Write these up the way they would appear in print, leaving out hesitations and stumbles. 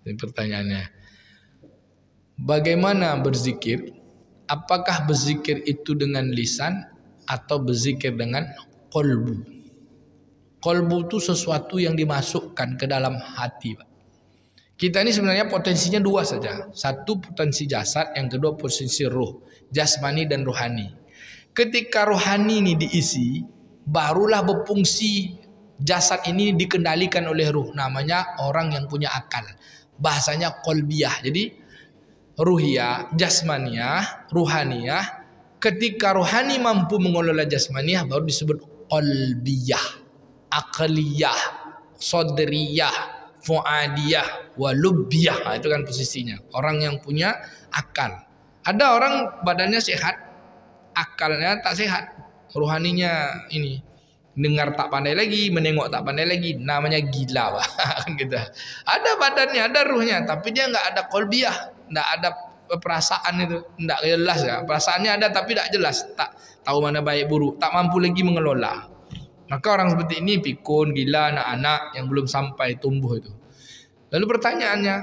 Ini pertanyaannya. Bagaimana berzikir? Apakah berzikir itu dengan lisan atau berzikir dengan qalbu? Qalbu itu sesuatu yang dimasukkan ke dalam hati, Pak. Kita ini sebenarnya potensinya dua saja. Satu potensi jasad, yang kedua potensi ruh, jasmani dan rohani. Ketika rohani ini diisi, barulah berfungsi jasad ini dikendalikan oleh ruh. Namanya orang yang punya akal. Bahasanya qalbiyah. Jadi ruhiyah, jasmaniyah, ruhaniyah. Ketika rohani mampu mengelola jasmaniyah baru disebut qalbiyah, aqliyah, sadriyah, fuadiyah, walubbiyah. Itu kan posisinya. Orang yang punya akal. Ada orang badannya sehat, akalnya tak sehat. Rohaninya ini dengar tak pandai lagi, menengok tak pandai lagi, namanya gila, Pak. Gitu. Ada badannya, ada ruhnya, tapi dia nggak ada qalbiyah. Tidak ada perasaan itu, tidak jelas ya. Perasaannya ada tapi tidak jelas, tak tahu mana baik buruk, tak mampu lagi mengelola. Maka orang seperti ini pikun, gila, anak-anak yang belum sampai tumbuh itu. Lalu pertanyaannya,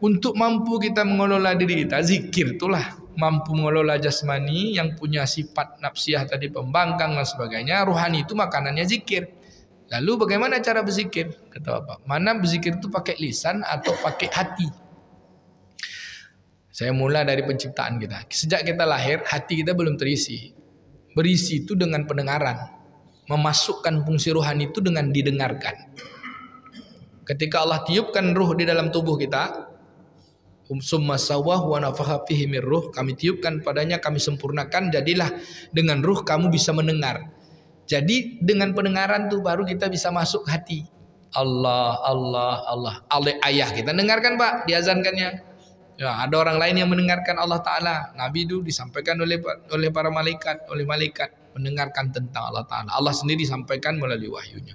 untuk mampu kita mengelola diri kita, zikir itulah mampu mengelola jasmani yang punya sifat nafsiyah tadi, pembangkang dan sebagainya. Ruhani itu makanannya zikir. Lalu bagaimana cara berzikir? Kata Bapak, mana berzikir itu pakai lisan atau pakai hati? Saya mulai dari penciptaan kita. Sejak kita lahir, hati kita belum terisi. Berisi itu dengan pendengaran. Memasukkan fungsi rohani itu dengan didengarkan. Ketika Allah tiupkan ruh di dalam tubuh kita, summa sawwahu wa nafakha fihi min ruh, kami tiupkan padanya, kami sempurnakan, jadilah dengan ruh kamu bisa mendengar. Jadi dengan pendengaran tuh baru kita bisa masuk hati. Allah, Allah, Allah. Ayah kita dengarkan, Pak, diazankannya. Ya, ada orang lain yang mendengarkan Allah Ta'ala. Nabi itu disampaikan oleh para malaikat, oleh malaikat mendengarkan tentang Allah Ta'ala. Allah sendiri sampaikan melalui wahyunya.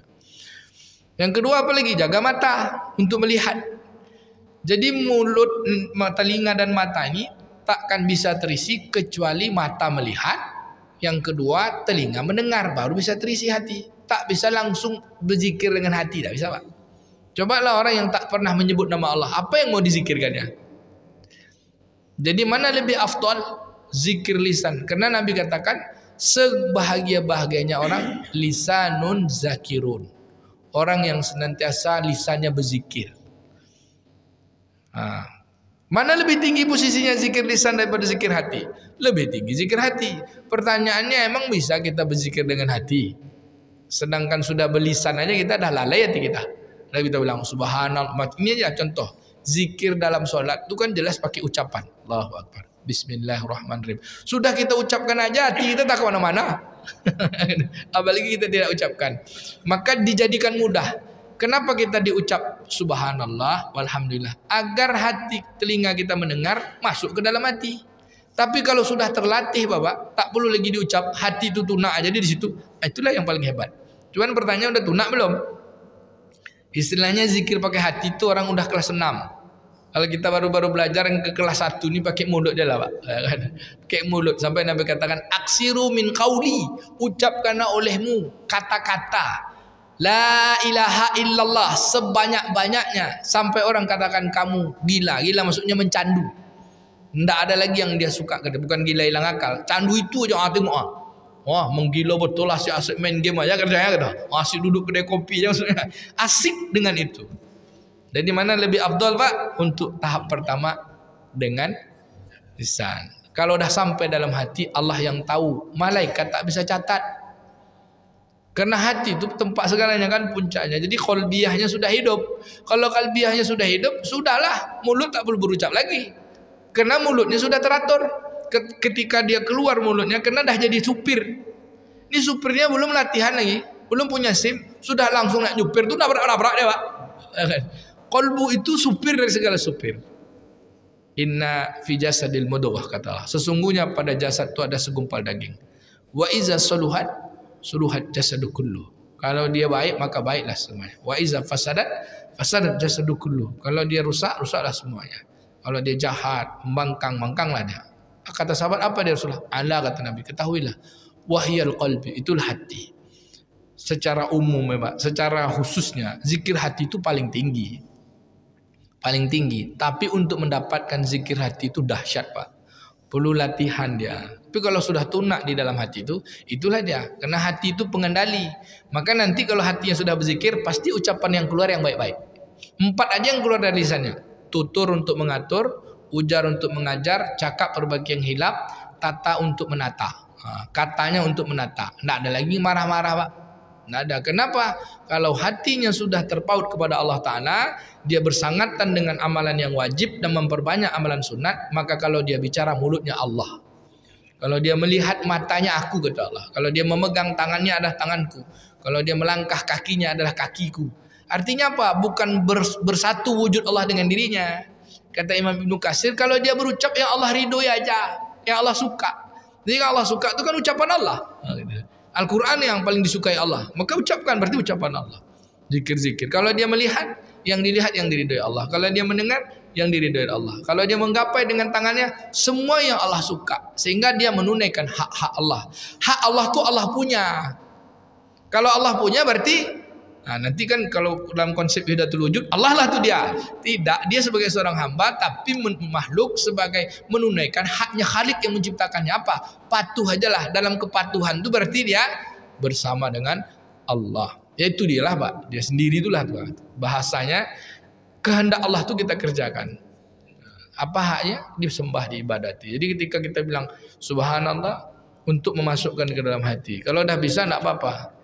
Yang kedua apa lagi? Jaga mata untuk melihat. Jadi mulut, telinga dan mata ini takkan bisa terisi kecuali mata melihat. Yang kedua telinga mendengar, baru bisa terisi hati. Tak bisa langsung berzikir dengan hati, tak bisa, Pak. Cobalah orang yang tak pernah menyebut nama Allah, apa yang mau dizikirkannya? Jadi mana lebih afdal? Zikir lisan. Karena Nabi katakan sebahagia-bahagianya orang lisanun zakirun. Orang yang senantiasa lisannya berzikir. Mana lebih tinggi posisinya zikir lisan daripada zikir hati? Lebih tinggi zikir hati. Pertanyaannya, emang bisa kita berzikir dengan hati? Sedangkan sudah berlisan aja kita dah lalai hati kita. Lalu kita bilang subhanallah. Ini aja contoh. Zikir dalam sholat itu kan jelas pakai ucapan. Allahu Akbar, Bismillahirrahmanirrahim. Sudah kita ucapkan aja, hati kita tak kemana-mana. Apalagi kita tidak ucapkan. Maka dijadikan mudah. Kenapa kita diucap subhanallah, walhamdulillah? Agar hati telinga kita mendengar, masuk ke dalam hati. Tapi kalau sudah terlatih, Bapak, tak perlu lagi diucap, hati itu tunak aja di situ. Itulah yang paling hebat. Cuman pertanyaan, udah tunak belum? Istilahnya zikir pakai hati itu orang udah kelas 6. Kalau kita baru-baru belajar yang ke kelas 1 ini pakai mulut dia lah, Pak. Pakai mulut. Sampai Nabi katakan, aksiru min qauli, ucapkanlah olehmu kata-kata la ilaha illallah sebanyak-banyaknya. Sampai orang katakan kamu gila. Gila maksudnya mencandu. Tidak ada lagi yang dia suka. Bukan gila hilang akal. Candu itu aja tengok. Wah, menggila betul lah, si asik main game aja kerjanya kata. Asik duduk kedai kopi aja maksudnya. Asik dengan itu. Dan di mana lebih afdal, Pak? Untuk tahap pertama dengan lisan. Kalau dah sampai dalam hati, Allah yang tahu. Malaikat tak bisa catat. Karena hati itu tempat segalanya kan puncaknya. Jadi qalbiyahnya sudah hidup. Kalau qalbiyahnya sudah hidup, sudahlah. Mulut tak perlu berucap lagi. Karena mulutnya sudah teratur. Ketika dia keluar mulutnya, karena dah jadi supir. Ini supirnya belum latihan lagi, belum punya SIM, sudah langsung nak nyupir tuh nabrak-nabrak dia, Pak. Qalbu itu supir dari segala supir. Inna fi jasadil mudghah, kata Allah. Sesungguhnya pada jasad itu ada segumpal daging. Wa iza saluhat jasadu kullu. Kalau dia baik maka baiklah semuanya. Wa iza fasadat jasadu kullu. Kalau dia rusak, rusaklah semuanya. Kalau dia jahat, membangkanglah dia. Kata sahabat, apa dia Rasulullah? Allah, kata Nabi, ketahuilah, wahyal qalbi, itulah hati. Secara umum, Pak, secara khususnya zikir hati itu paling tinggi. paling tinggi. Tapi untuk mendapatkan zikir hati itu dahsyat Pak. Perlu latihan dia. Tapi kalau sudah tunak di dalam hati itu, itulah dia. Karena hati itu pengendali. Maka nanti kalau hatinya sudah berzikir, pasti ucapan yang keluar yang baik-baik. 4 aja yang keluar dari lisannya. Tutur untuk mengatur, ujar untuk mengajar, cakap perbaiki yang hilap, tata untuk menata. Katanya untuk menata. Tidak ada lagi marah-marah Pak. Tidak ada. Kenapa? Kalau hatinya sudah terpaut kepada Allah Ta'ala, dia bersangatan dengan amalan yang wajib dan memperbanyak amalan sunat, maka kalau dia bicara mulutnya Allah. Kalau dia melihat matanya aku, kata Allah. Kalau dia memegang tangannya adalah tanganku. Kalau dia melangkah kakinya adalah kakiku. Artinya apa? Bukan bersatu wujud Allah dengan dirinya. Kata Imam Ibnu Katsir, kalau dia berucap yang Allah ridhoi aja, yang Allah suka. Jadi kalau Allah suka itu kan ucapan Allah. Al-Quran yang paling disukai Allah. Maka ucapkan, berarti ucapan Allah. Zikir-zikir. Kalau dia melihat, yang dilihat yang diridhoi Allah. Kalau dia mendengar, yang diridhoi Allah. Kalau dia menggapai dengan tangannya, semua yang Allah suka. Sehingga dia menunaikan hak-hak Allah. Hak Allah tuh Allah punya. Kalau Allah punya berarti, nanti kan kalau dalam konsep Hidayatul Wujud, Allah lah tuh dia. Tidak, dia sebagai seorang hamba, tapi makhluk sebagai menunaikan haknya Khalik yang menciptakannya. Apa? Patuh ajalah. Dalam kepatuhan itu berarti dia bersama dengan Allah. Yaitu dialah Pak. Dia sendiri itulah Pak. Bahasanya, kehendak Allah itu kita kerjakan. Apa haknya? Disembah, diibadati. Jadi ketika kita bilang subhanallah, untuk memasukkan ke dalam hati. Kalau dah bisa tidak apa-apa.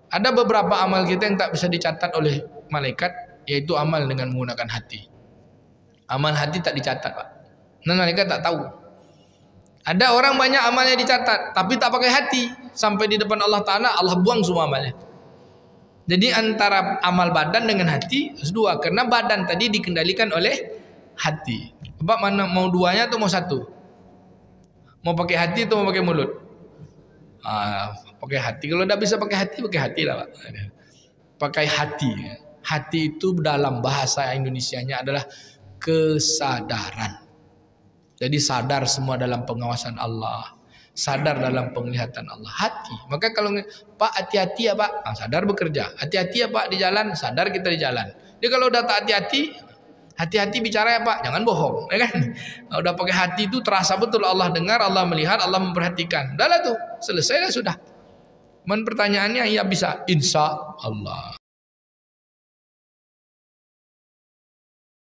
Ada beberapa amal kita yang tak bisa dicatat oleh malaikat, yaitu amal dengan menggunakan hati. Amal hati tak dicatat Pak. Dan malaikat tak tahu. Ada orang banyak amalnya dicatat, tapi tak pakai hati. Sampai di depan Allah Ta'ala, Allah buang semua amalnya. Jadi antara amal badan dengan hati dua, karena badan tadi dikendalikan oleh hati. Bapak mana mau duanya atau mau satu? Mau pakai hati atau mau pakai mulut? Pakai hati. Kalau tidak bisa pakai hati lah Pak. Pakai hati. Hati itu dalam bahasa Indonesianya adalah kesadaran. Jadi sadar semua dalam pengawasan Allah. Sadar dalam penglihatan Allah. Hati. Maka kalau Pak hati-hati ya Pak, sadar bekerja. Hati-hati ya Pak di jalan, sadar kita di jalan. Jadi kalau udah tak hati-hati bicara ya Pak, jangan bohong, ya kan? Kalau udah pakai hati itu terasa betul Allah dengar, Allah melihat, Allah memperhatikan. Udahlah tuh, selesai lah sudah. Pertanyaannya ya bisa, insya Allah.